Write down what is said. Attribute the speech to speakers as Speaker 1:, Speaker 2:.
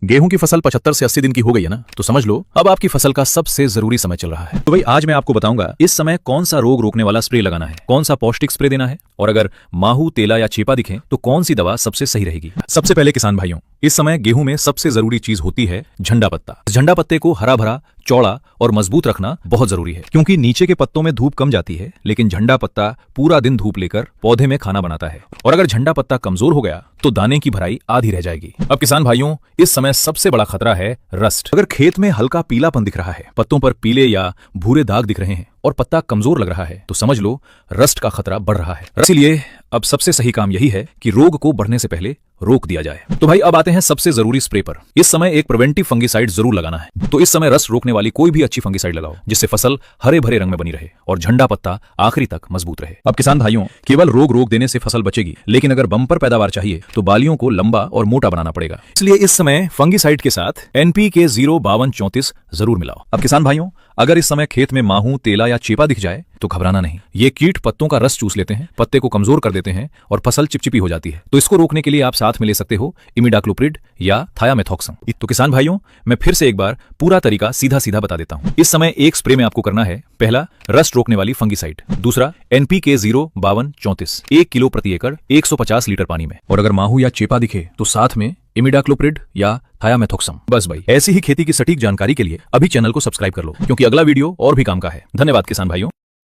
Speaker 1: गेहूं की फसल 75 से 80 दिन की हो गई है ना, तो समझ लो अब आपकी फसल का सबसे जरूरी समय चल रहा है।
Speaker 2: तो भाई आज मैं आपको बताऊंगा इस समय कौन सा रोग रोकने वाला स्प्रे लगाना है, कौन सा पौष्टिक स्प्रे देना है, और अगर माहू, तेला या चेपा दिखे तो कौन सी दवा सबसे सही रहेगी।
Speaker 1: सबसे पहले किसान भाइयों, इस समय गेहूं में सबसे जरूरी चीज होती है झंडा पत्ता। झंडा पत्ते को हरा भरा, चौड़ा और मजबूत रखना बहुत जरूरी है, क्योंकि नीचे के पत्तों में धूप कम जाती है, लेकिन झंडा पत्ता पूरा दिन धूप लेकर पौधे में खाना बनाता है। और अगर झंडा पत्ता कमजोर हो गया तो दाने की भराई आधी रह जाएगी। अब किसान भाइयों, इस समय सबसे बड़ा खतरा है रस्ट। अगर खेत में हल्का पीलापन दिख रहा है, पत्तों पर पीले या भूरे दाग दिख रहे हैं और पत्ता कमजोर लग रहा है, तो समझ लो रस्ट का खतरा बढ़ रहा है। इसीलिए अब सबसे सही काम यही है कि रोग को बढ़ने से पहले रोक दिया जाए। तो भाई अब आते हैं सबसे जरूरी स्प्रे पर। इस समय एक प्रिवेंटिव फंगिसाइड जरूर लगाना है। तो इस समय रस्ट रोकने वाली कोई भी अच्छी फंगिसाइड लगाओ, जिससे फसल हरे भरे रंग में बनी रहे और झंडा पत्ता आखिरी तक मजबूत रहे। अब किसान भाइयों, केवल रोग रोक देने से फसल बचेगी, लेकिन अगर बम्पर पैदावार चाहिए तो बालियों को लंबा और मोटा बनाना पड़ेगा। इसलिए इस समय फंगिसाइड के साथ NPK 05234 जरूर मिलाओ। अब किसान भाइयों, अगर इस समय खेत में माहू, तेला या चेपा दिख जाए तो घबराना नहीं। ये कीट पत्तों का रस चूस लेते हैं, पत्ते को कमजोर कर देते हैं और फसल चिपचिपी हो जाती है। तो इसको रोकने के लिए आप साथ में ले सकते हो इमिडाक्लोप्रिड या थायामेथॉक्सम। तो किसान भाइयों, मैं फिर से एक बार पूरा तरीका सीधा सीधा बता देता हूं। इस समय एक स्प्रे में आपको करना है, पहला रस्ट रोकने वाली फंगिसाइड, दूसरा NPK 05234 1 किलो प्रति एकड़ 150 लीटर पानी में, और अगर माहू या चेपा दिखे तो साथ में इमिडाक्लोप्रिड या थायामेथॉक्सम। बस भाई, ऐसी ही खेती की सटीक जानकारी के लिए अभी चैनल को सब्सक्राइब कर लो, क्योंकि अगला वीडियो और भी काम का है। धन्यवाद किसान भाइयों।